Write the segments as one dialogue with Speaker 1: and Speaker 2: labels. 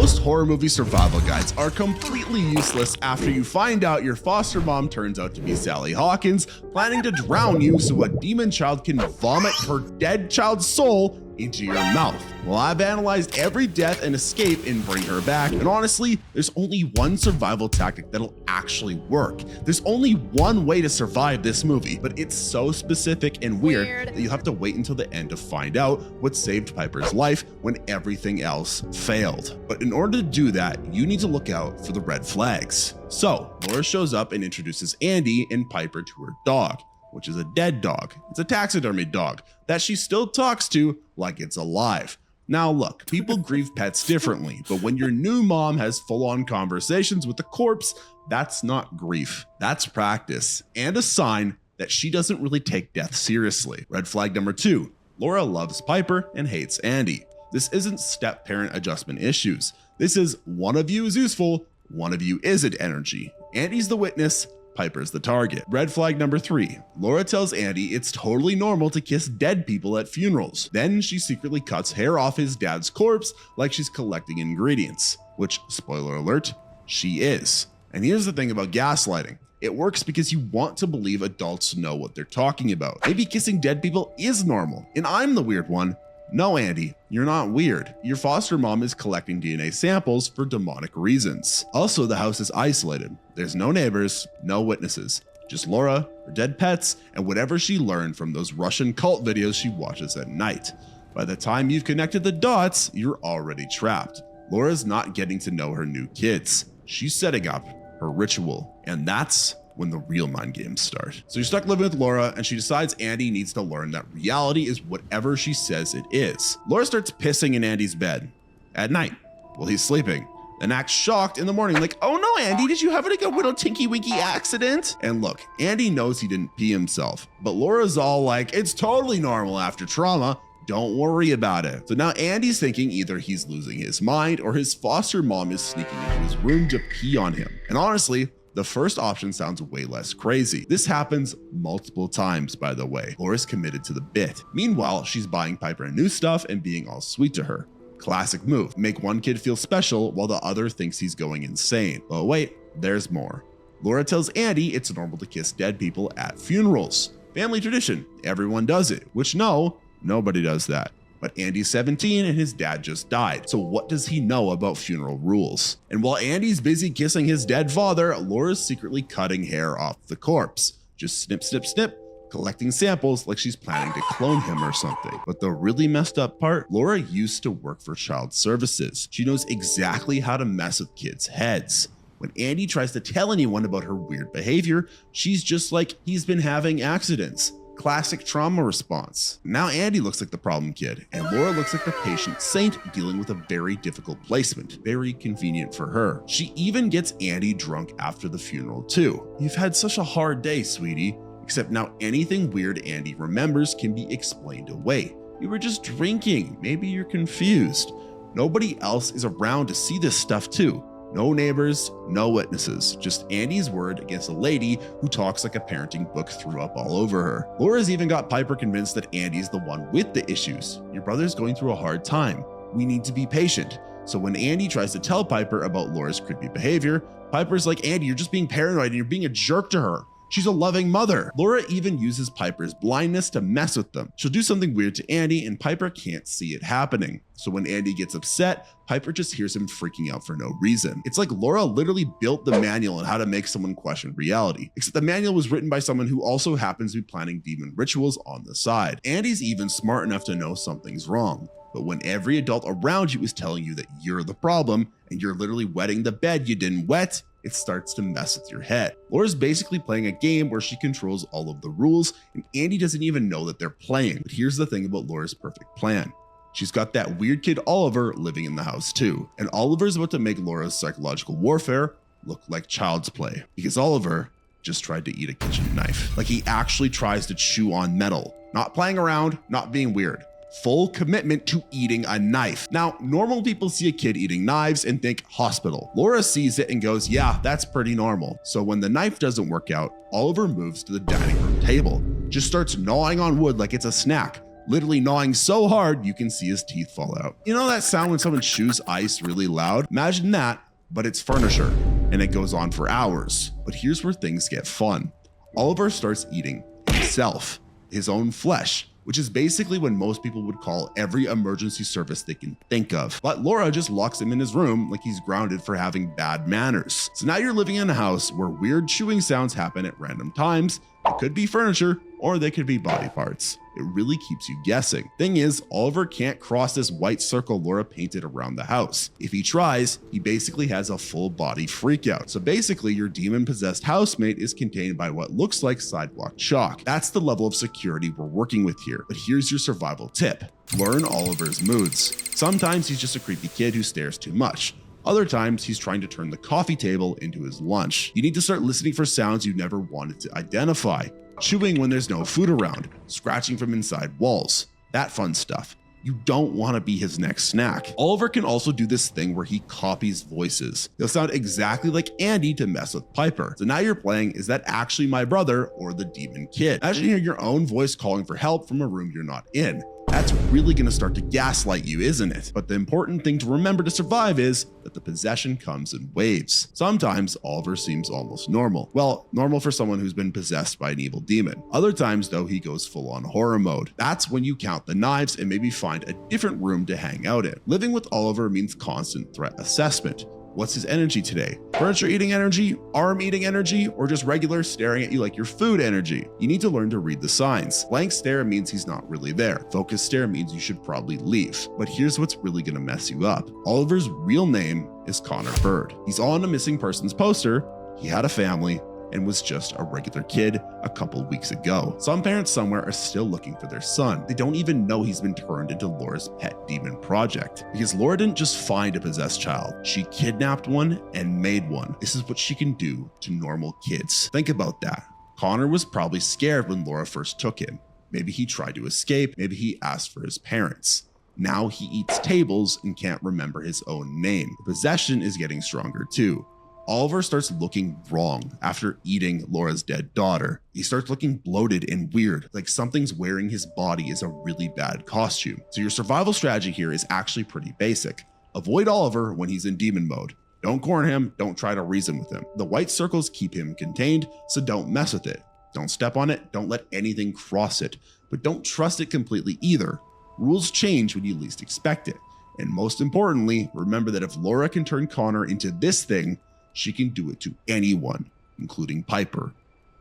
Speaker 1: most horror movie survival guides are completely useless after you find out your foster mom turns out to be Sally Hawkins, planning to drown you so a demon child can vomit her dead child's soul into your mouth. Well, I've analyzed every death and escape in Bring Her Back, and honestly, there's only one survival tactic that'll actually work. There's only one way to survive this movie, but it's so specific and weird that you'll have to wait until the end to find out what saved Piper's life when everything else failed. But in order to do that, you need to look out for the red flags. So, Laura shows up and introduces Andy and Piper to her dog, which is a dead dog. It's a taxidermy dog that she still talks to like it's alive. Now look, people grieve pets differently, but when your new mom has full-on conversations with the corpse, that's not grief, that's practice, and a sign that she doesn't really take death seriously. Red flag number 2, Laura loves Piper and hates Andy. This isn't step-parent adjustment issues. This is one of you is useful, one of you isn't energy. Andy's the witness, Piper's the target. Red flag number 3, Laura tells Andy it's totally normal to kiss dead people at funerals. Then she secretly cuts hair off his dad's corpse like she's collecting ingredients, which, spoiler alert, she is. And here's the thing about gaslighting. It works because you want to believe adults know what they're talking about. Maybe kissing dead people is normal, and I'm the weird one. No, Andy, you're not weird. Your foster mom is collecting DNA samples for demonic reasons. Also, the house is isolated. There's no neighbors, no witnesses, just Laura, her dead pets, and whatever she learned from those Russian cult videos she watches at night. By the time you've connected the dots, you're already trapped. Laura's not getting to know her new kids. She's setting up her ritual, and that's when the real mind games start. So you're stuck living with Laura, and she decides Andy needs to learn that reality is whatever she says it is. Laura starts pissing in Andy's bed at night while he's sleeping, and acts shocked in the morning like, oh no, Andy, did you have like a little tinky winky accident? And look, Andy knows he didn't pee himself, but Laura's all like, it's totally normal after trauma. Don't worry about it. So now Andy's thinking either he's losing his mind or his foster mom is sneaking into his room to pee on him. And honestly, the first option sounds way less crazy. This happens multiple times, by the way. Laura's committed to the bit. Meanwhile, she's buying Piper new stuff and being all sweet to her. Classic move. Make one kid feel special while the other thinks he's going insane. Oh wait, there's more. Laura tells Andy it's normal to kiss dead people at funerals. Family tradition. Everyone does it. Which no, nobody does that. But Andy's 17 and his dad just died. So what does he know about funeral rules? And while Andy's busy kissing his dead father, Laura's secretly cutting hair off the corpse. Just snip, snip, snip, collecting samples like she's planning to clone him or something. But the really messed up part, Laura used to work for child services. She knows exactly how to mess with kids' heads. When Andy tries to tell anyone about her weird behavior, she's just like, he's been having accidents. Classic trauma response. Now Andy looks like the problem kid, and Laura looks like the patient saint dealing with a very difficult placement. Very convenient for her. She even gets Andy drunk after the funeral too. You've had such a hard day, sweetie. Except now anything weird Andy remembers can be explained away. You were just drinking. Maybe you're confused. Nobody else is around to see this stuff too. No neighbors, no witnesses, just Andy's word against a lady who talks like a parenting book threw up all over her. Laura's even got Piper convinced that Andy's the one with the issues. Your brother's going through a hard time. We need to be patient. So when Andy tries to tell Piper about Laura's creepy behavior, Piper's like, Andy, you're just being paranoid and you're being a jerk to her. She's a loving mother. Laura even uses Piper's blindness to mess with them. She'll do something weird to Andy and Piper can't see it happening. So when Andy gets upset, Piper just hears him freaking out for no reason. It's like Laura literally built the manual on how to make someone question reality, except the manual was written by someone who also happens to be planning demon rituals on the side. Andy's even smart enough to know something's wrong. But when every adult around you is telling you that you're the problem and you're literally wetting the bed you didn't wet, it starts to mess with your head. Laura's basically playing a game where she controls all of the rules, and Andy doesn't even know that they're playing. But here's the thing about Laura's perfect plan. She's got that weird kid Oliver living in the house too, and Oliver's about to make Laura's psychological warfare look like child's play, because Oliver just tried to eat a kitchen knife. Like he actually tries to chew on metal, not playing around, not being weird. Full commitment to eating a knife. Now, normal people see a kid eating knives and think hospital. Laura sees it and goes, yeah, that's pretty normal. So when the knife doesn't work out, Oliver moves to the dining room table, just starts gnawing on wood like it's a snack, literally gnawing so hard you can see his teeth fall out. You know that sound when someone chews ice really loud? Imagine that, but it's furniture, and it goes on for hours. But here's where things get fun. Oliver starts eating himself, his own flesh, which is basically when most people would call every emergency service they can think of. But Laura just locks him in his room like he's grounded for having bad manners. So now you're living in a house where weird chewing sounds happen at random times. It could be furniture, or they could be body parts. It really keeps you guessing. Thing is, Oliver can't cross this white circle Laura painted around the house. If he tries, he basically has a full body freakout. So basically, your demon-possessed housemate is contained by what looks like sidewalk chalk. That's the level of security we're working with here. But here's your survival tip. Learn Oliver's moods. Sometimes he's just a creepy kid who stares too much. Other times, he's trying to turn the coffee table into his lunch. You need to start listening for sounds you never wanted to identify. Chewing when there's no food around, scratching from inside walls, that fun stuff. You don't want to be his next snack. Oliver can also do this thing where he copies voices. He'll sound exactly like Andy to mess with Piper. So now you're playing, is that actually my brother or the demon kid? Imagine hearing your own voice calling for help from a room you're not in. That's really going to start to gaslight you, isn't it? But the important thing to remember to survive is that the possession comes in waves. Sometimes Oliver seems almost normal. Well, normal for someone who's been possessed by an evil demon. Other times, though, he goes full on horror mode. That's when you count the knives and maybe find a different room to hang out in. Living with Oliver means constant threat assessment. What's his energy today? Furniture eating energy, arm eating energy, or just regular staring at you like your food energy? You need to learn to read the signs. Blank stare means he's not really there. Focused stare means you should probably leave. But here's what's really gonna mess you up. Oliver's real name is Connor Bird. He's on a missing persons poster. He had a family and was just a regular kid a couple weeks ago. Some parents somewhere are still looking for their son. They don't even know he's been turned into Laura's pet demon project. Because Laura didn't just find a possessed child, she kidnapped one and made one. This is what she can do to normal kids. Think about that. Connor was probably scared when Laura first took him. Maybe he tried to escape, maybe he asked for his parents. Now he eats tables and can't remember his own name. The possession is getting stronger too. Oliver starts looking wrong after eating Laura's dead daughter. He starts looking bloated and weird, like something's wearing his body is a really bad costume. So your survival strategy here is actually pretty basic. Avoid Oliver when he's in demon mode. Don't corner him, don't try to reason with him. The white circles keep him contained, so don't mess with it. Don't step on it, don't let anything cross it, but don't trust it completely either. Rules change when you least expect it. And most importantly, remember that if Laura can turn Connor into this thing, she can do it to anyone, including Piper,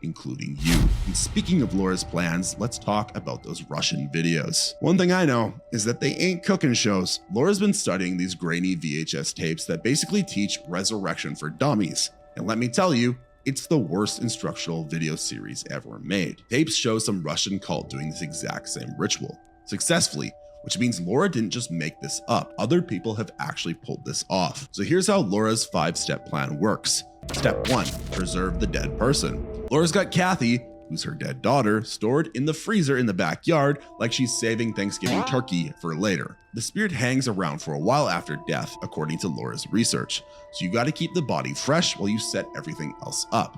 Speaker 1: including you. And speaking of Laura's plans, let's talk about those Russian videos. One thing I know is that they ain't cooking shows. Laura's been studying these grainy VHS tapes that basically teach resurrection for dummies. And let me tell you, it's the worst instructional video series ever made. Tapes show some Russian cult doing this exact same ritual, successfully, which means Laura didn't just make this up. Other people have actually pulled this off. So here's how Laura's 5-step plan works. Step 1, preserve the dead person. Laura's got Kathy, who's her dead daughter, stored in the freezer in the backyard like she's saving Thanksgiving turkey for later. The spirit hangs around for a while after death, according to Laura's research. So you gotta keep the body fresh while you set everything else up.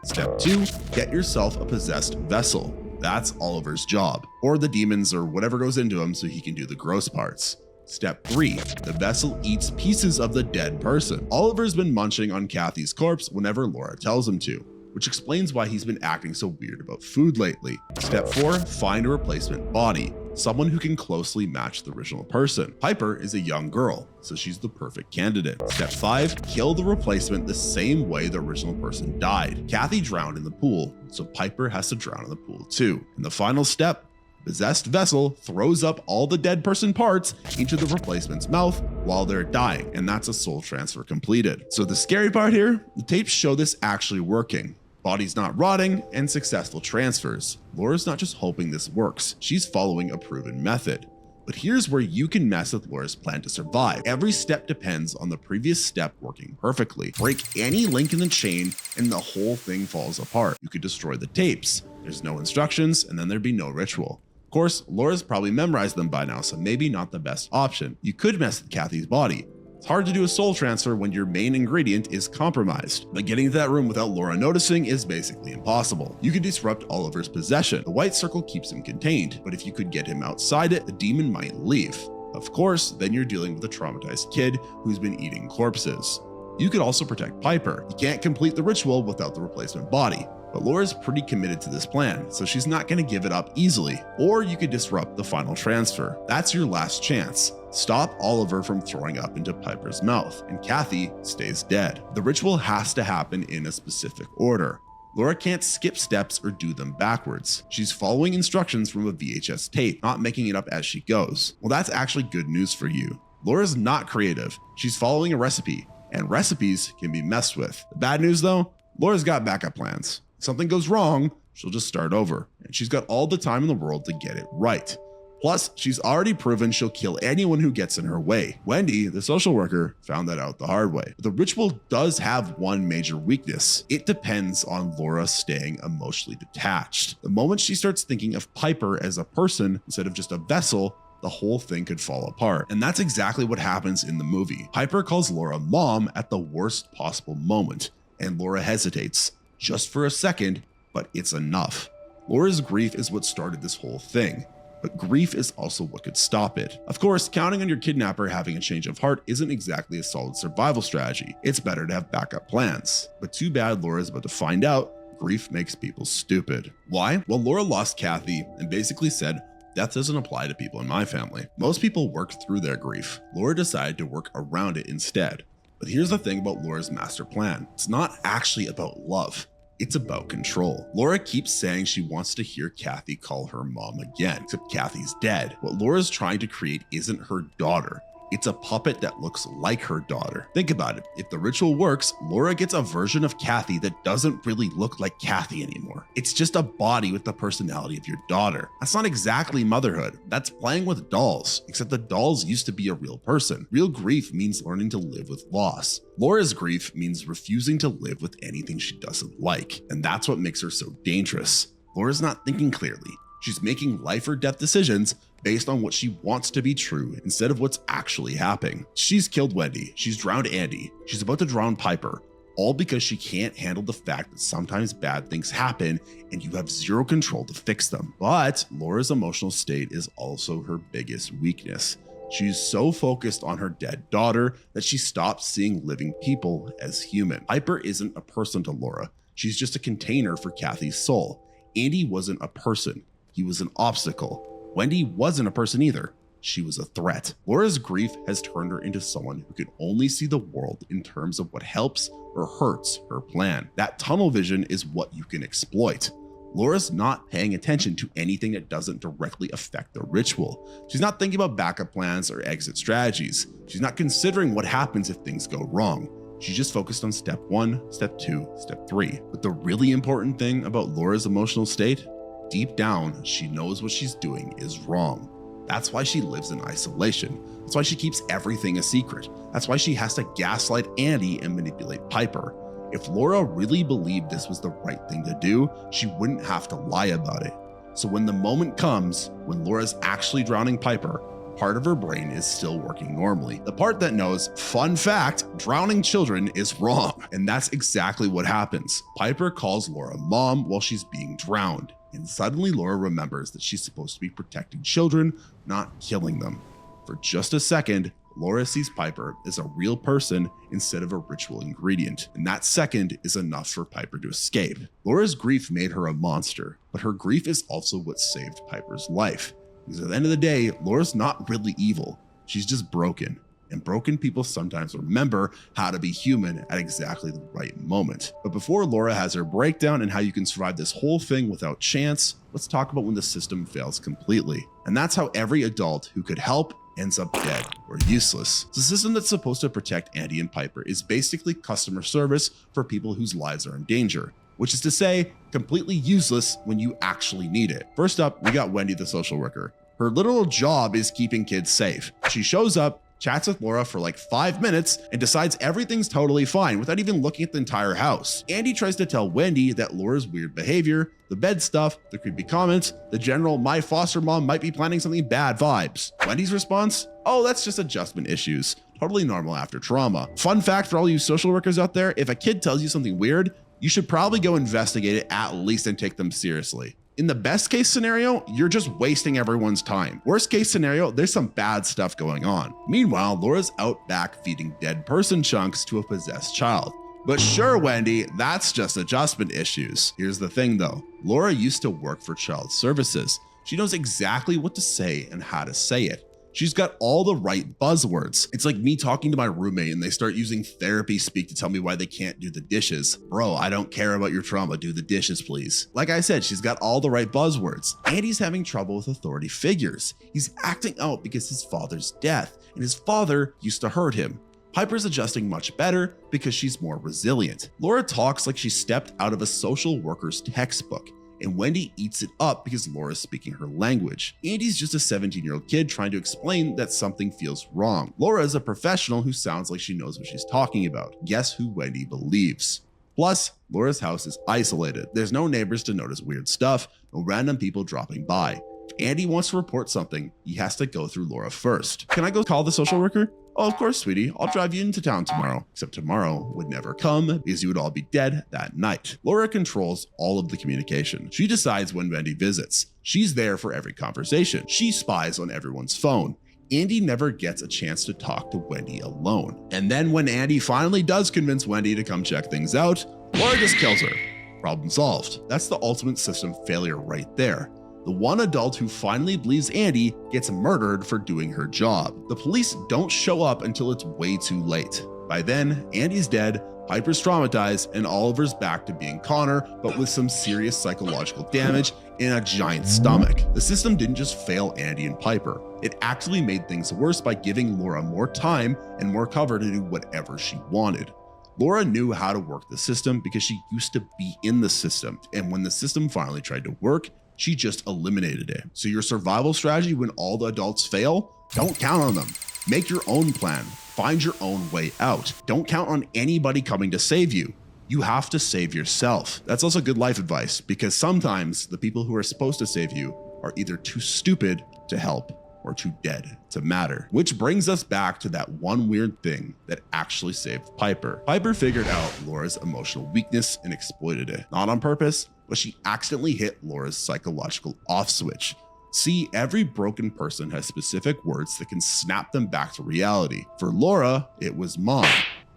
Speaker 1: Step 2, get yourself a possessed vessel. That's Oliver's job, or the demons or whatever goes into him so he can do the gross parts. Step 3, the vessel eats pieces of the dead person. Oliver's been munching on Kathy's corpse whenever Laura tells him to, which explains why he's been acting so weird about food lately. Step 4, find a replacement body, someone who can closely match the original person. Piper is a young girl, so she's the perfect candidate. Step 5, kill the replacement the same way the original person died. Kathy drowned in the pool, so Piper has to drown in the pool too. And the final step, possessed vessel throws up all the dead person parts into the replacement's mouth while they're dying, and that's a soul transfer completed. So the scary part here, the tapes show this actually working. Bodies not rotting, and successful transfers. Laura's not just hoping this works, she's following a proven method. But here's where you can mess with Laura's plan to survive. Every step depends on the previous step working perfectly. Break any link in the chain and the whole thing falls apart. You could destroy the tapes. There's no instructions, and then there'd be no ritual. Of course, Laura's probably memorized them by now, so maybe not the best option. You could mess with Kathy's body. It's hard to do a soul transfer when your main ingredient is compromised, but getting to that room without Laura noticing is basically impossible. You could disrupt Oliver's possession. The white circle keeps him contained, but if you could get him outside it, the demon might leave. Of course, then you're dealing with a traumatized kid who's been eating corpses. You could also protect Piper. You can't complete the ritual without the replacement body. But Laura's pretty committed to this plan, so she's not going to give it up easily. Or you could disrupt the final transfer. That's your last chance. Stop Oliver from throwing up into Piper's mouth, and Kathy stays dead. The ritual has to happen in a specific order. Laura can't skip steps or do them backwards. She's following instructions from a VHS tape, not making it up as she goes. Well, that's actually good news for you. Laura's not creative. She's following a recipe, and recipes can be messed with. The bad news though, Laura's got backup plans. If something goes wrong, she'll just start over, and she's got all the time in the world to get it right. Plus, she's already proven she'll kill anyone who gets in her way. Wendy, the social worker, found that out the hard way. But the ritual does have one major weakness. It depends on Laura staying emotionally detached. The moment she starts thinking of Piper as a person instead of just a vessel, the whole thing could fall apart. And that's exactly what happens in the movie. Piper calls Laura mom at the worst possible moment, and Laura hesitates. Just for a second, but it's enough. Laura's grief is what started this whole thing, but grief is also what could stop it. Of course, counting on your kidnapper having a change of heart isn't exactly a solid survival strategy. It's better to have backup plans. But too bad Laura's about to find out grief makes people stupid. Why? Well, Laura lost Kathy and basically said, death doesn't apply to people in my family. Most people work through their grief. Laura decided to work around it instead. But here's the thing about Laura's master plan. It's not actually about love. It's about control. Laura keeps saying she wants to hear Kathy call her mom again, except Kathy's dead. What Laura's trying to create isn't her daughter. It's a puppet that looks like her daughter. Think about it. If the ritual works, Laura gets a version of Kathy that doesn't really look like Kathy anymore. It's just a body with the personality of your daughter. That's not exactly motherhood. That's playing with dolls, except the dolls used to be a real person. Real grief means learning to live with loss. Laura's grief means refusing to live with anything she doesn't like. And that's what makes her so dangerous. Laura's not thinking clearly. She's making life or death decisions based on what she wants to be true instead of what's actually happening. She's killed Wendy, she's drowned Andy, she's about to drown Piper, all because she can't handle the fact that sometimes bad things happen and you have zero control to fix them. But Laura's emotional state is also her biggest weakness. She's so focused on her dead daughter that she stops seeing living people as human. Piper isn't a person to Laura. She's just a container for Kathy's soul. Andy wasn't a person. He was an obstacle. Wendy wasn't a person either. She was a threat. Laura's grief has turned her into someone who can only see the world in terms of what helps or hurts her plan. That tunnel vision is what you can exploit. Laura's not paying attention to anything that doesn't directly affect the ritual. She's not thinking about backup plans or exit strategies. She's not considering what happens if things go wrong. She's just focused on step 1, step 2, step 3. But the really important thing about Laura's emotional state, deep down, she knows what she's doing is wrong. That's why she lives in isolation. That's why she keeps everything a secret. That's why she has to gaslight Andy and manipulate Piper. If Laura really believed this was the right thing to do, she wouldn't have to lie about it. So when the moment comes, when Laura's actually drowning Piper, part of her brain is still working normally. The part that knows, fun fact, drowning children is wrong. And that's exactly what happens. Piper calls Laura mom while she's being drowned. And suddenly Laura remembers that she's supposed to be protecting children, not killing them. For just a second, Laura sees Piper as a real person instead of a ritual ingredient. And that second is enough for Piper to escape. Laura's grief made her a monster, but her grief is also what saved Piper's life. Because at the end of the day, Laura's not really evil. She's just broken. And broken people sometimes remember how to be human at exactly the right moment. But before Laura has her breakdown and how you can survive this whole thing without chance, let's talk about when the system fails completely. And that's how every adult who could help ends up dead or useless. The system that's supposed to protect Andy and Piper is basically customer service for people whose lives are in danger, which is to say, completely useless when you actually need it. First up, we got Wendy, the social worker. Her literal job is keeping kids safe. She shows up, chats with Laura for like 5 minutes, and decides everything's totally fine without even looking at the entire house. Andy tries to tell Wendy that Laura's weird behavior, the bed stuff, the creepy comments, the general "my foster mom might be planning something bad" vibes. Wendy's response? Oh, that's just adjustment issues. Totally normal after trauma. Fun fact for all you social workers out there, if a kid tells you something weird, you should probably go investigate it at least and take them seriously. In the best case scenario, you're just wasting everyone's time. Worst case scenario, there's some bad stuff going on. Meanwhile, Laura's out back feeding dead person chunks to a possessed child. But sure, Wendy, that's just adjustment issues. Here's the thing though, Laura used to work for child services. She knows exactly what to say and how to say it. She's got all the right buzzwords. It's like me talking to my roommate and they start using therapy speak to tell me why they can't do the dishes. Bro, I don't care about your trauma. Do the dishes, please. Like I said, she's got all the right buzzwords. Andy's having trouble with authority figures. He's acting out because his father's death, and his father used to hurt him. Piper's adjusting much better because she's more resilient. Laura talks like she stepped out of a social worker's textbook, and Wendy eats it up because Laura's speaking her language. Andy's just a 17-year-old kid trying to explain that something feels wrong. Laura is a professional who sounds like she knows what she's talking about. Guess who Wendy believes? Plus, Laura's house is isolated. There's no neighbors to notice weird stuff, no random people dropping by. If Andy wants to report something, he has to go through Laura first. Can I go call the social worker? Oh, of course, sweetie. I'll drive you into town tomorrow. Except tomorrow would never come because you would all be dead that night. Laura controls all of the communication. She decides when Wendy visits. She's there for every conversation. She spies on everyone's phone. Andy never gets a chance to talk to Wendy alone. And then when Andy finally does convince Wendy to come check things out, Laura just kills her. Problem solved. That's the ultimate system failure right there. The one adult who finally believes Andy gets murdered for doing her job. The police don't show up until it's way too late. By then, Andy's dead, Piper's traumatized, and Oliver's back to being Connor, but with some serious psychological damage and a giant stomach. The system didn't just fail Andy and Piper. It actually made things worse by giving Laura more time and more cover to do whatever she wanted. Laura knew how to work the system because she used to be in the system, and when the system finally tried to work, she just eliminated it. So your survival strategy when all the adults fail, don't count on them. Make your own plan. Find your own way out. Don't count on anybody coming to save you. You have to save yourself. That's also good life advice because sometimes the people who are supposed to save you are either too stupid to help or too dead to matter. Which brings us back to that one weird thing that actually saved Piper. Piper figured out Laura's emotional weakness and exploited it. Not on purpose, but she accidentally hit Laura's psychological off switch. See, every broken person has specific words that can snap them back to reality. For Laura, it was mom.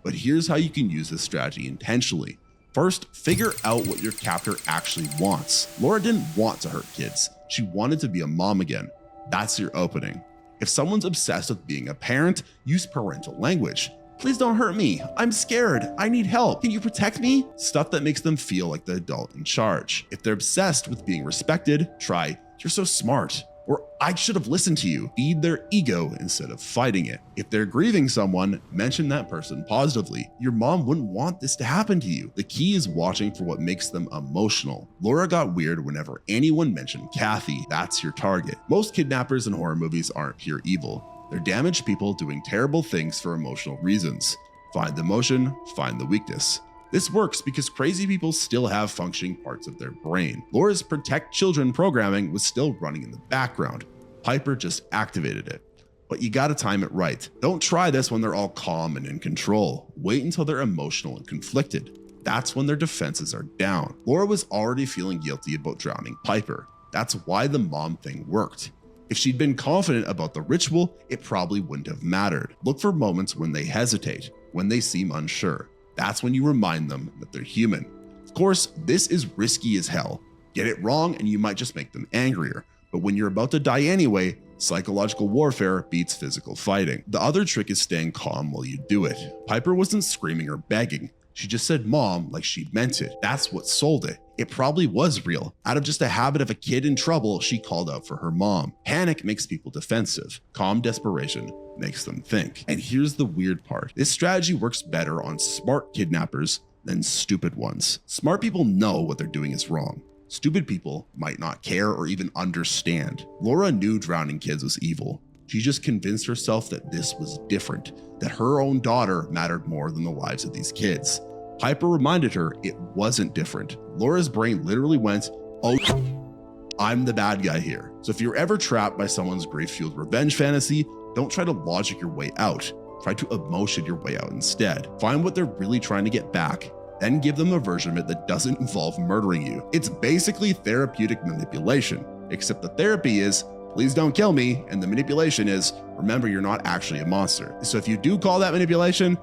Speaker 1: But here's how you can use this strategy intentionally. First, figure out what your captor actually wants. Laura didn't want to hurt kids. She wanted to be a mom again. That's your opening. If someone's obsessed with being a parent, use parental language. Please don't hurt me. I'm scared. I need help. Can you protect me? Stuff that makes them feel like the adult in charge. If they're obsessed with being respected, try, "You're so smart," or "I should have listened to you." Feed their ego instead of fighting it. If they're grieving someone, mention that person positively. Your mom wouldn't want this to happen to you. The key is watching for what makes them emotional. Laura got weird whenever anyone mentioned Kathy. That's your target. Most kidnappers in horror movies aren't pure evil. They're damaged people doing terrible things for emotional reasons. Find the emotion, find the weakness. This works because crazy people still have functioning parts of their brain. Laura's protect children programming was still running in the background. Piper just activated it. But you gotta time it right. Don't try this when they're all calm and in control. Wait until they're emotional and conflicted. That's when their defenses are down. Laura was already feeling guilty about drowning Piper. That's why the mom thing worked. If she'd been confident about the ritual, it probably wouldn't have mattered. Look for moments when they hesitate, when they seem unsure. That's when you remind them that they're human. Of course, this is risky as hell. Get it wrong and you might just make them angrier. But when you're about to die anyway, psychological warfare beats physical fighting. The other trick is staying calm while you do it. Piper wasn't screaming or begging. She just said mom like she meant it. That's what sold it. It probably was real. Out of just a habit of a kid in trouble, she called out for her mom. Panic makes people defensive. Calm desperation makes them think. And here's the weird part. This strategy works better on smart kidnappers than stupid ones. Smart people know what they're doing is wrong. Stupid people might not care or even understand. Laura knew drowning kids was evil. She just convinced herself that this was different, that her own daughter mattered more than the lives of these kids. Piper reminded her it wasn't different. Laura's brain literally went, oh, I'm the bad guy here. So if you're ever trapped by someone's grief-fueled revenge fantasy, don't try to logic your way out. Try to emotion your way out instead. Find what they're really trying to get back, then give them a version of it that doesn't involve murdering you. It's basically therapeutic manipulation, except the therapy is, please don't kill me, and the manipulation is, remember you're not actually a monster. So if you do call that manipulation,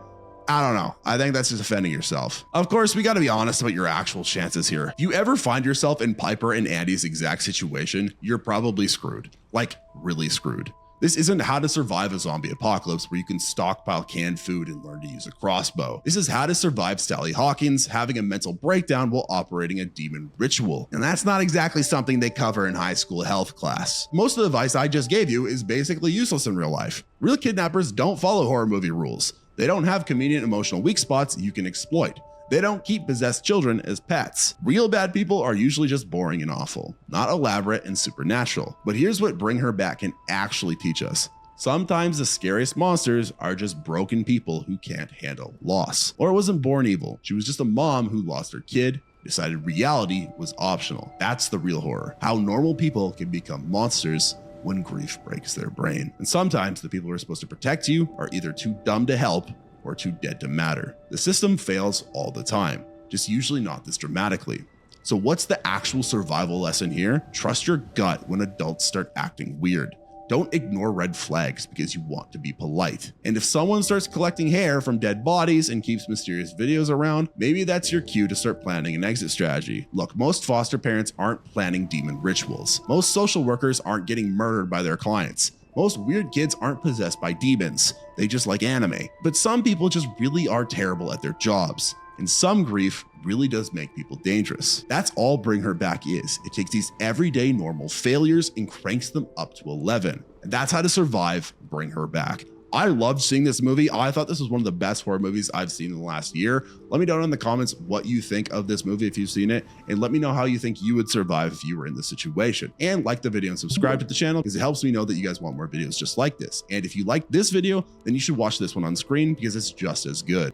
Speaker 1: I don't know. I think that's just offending yourself. Of course, we got to be honest about your actual chances here. If you ever find yourself in Piper and Andy's exact situation, you're probably screwed. Like, really screwed. This isn't how to survive a zombie apocalypse where you can stockpile canned food and learn to use a crossbow. This is how to survive Sally Hawkins having a mental breakdown while operating a demon ritual. And that's not exactly something they cover in high school health class. Most of the advice I just gave you is basically useless in real life. Real kidnappers don't follow horror movie rules. They don't have convenient emotional weak spots you can exploit. They don't keep possessed children as pets. Real bad people are usually just boring and awful, not elaborate and supernatural. But here's what Bring Her Back can actually teach us. Sometimes the scariest monsters are just broken people who can't handle loss. Laura wasn't born evil. She was just a mom who lost her kid, decided reality was optional. That's the real horror. How normal people can become monsters when grief breaks their brain. And sometimes the people who are supposed to protect you are either too dumb to help or too dead to matter. The system fails all the time, just usually not this dramatically. So what's the actual survival lesson here? Trust your gut when adults start acting weird. Don't ignore red flags because you want to be polite. And if someone starts collecting hair from dead bodies and keeps mysterious videos around, maybe that's your cue to start planning an exit strategy. Look, most foster parents aren't planning demon rituals. Most social workers aren't getting murdered by their clients. Most weird kids aren't possessed by demons. They just like anime. But some people just really are terrible at their jobs. And some grief really does make people dangerous. That's all Bring Her Back is. It takes these everyday normal failures and cranks them up to 11. And that's how to survive Bring Her Back. I loved seeing this movie. I thought this was one of the best horror movies I've seen in the last year. Let me know in the comments what you think of this movie if you've seen it, and let me know how you think you would survive if you were in this situation. And like the video and subscribe to the channel because it helps me know that you guys want more videos just like this. And if you like this video, then you should watch this one on screen because it's just as good.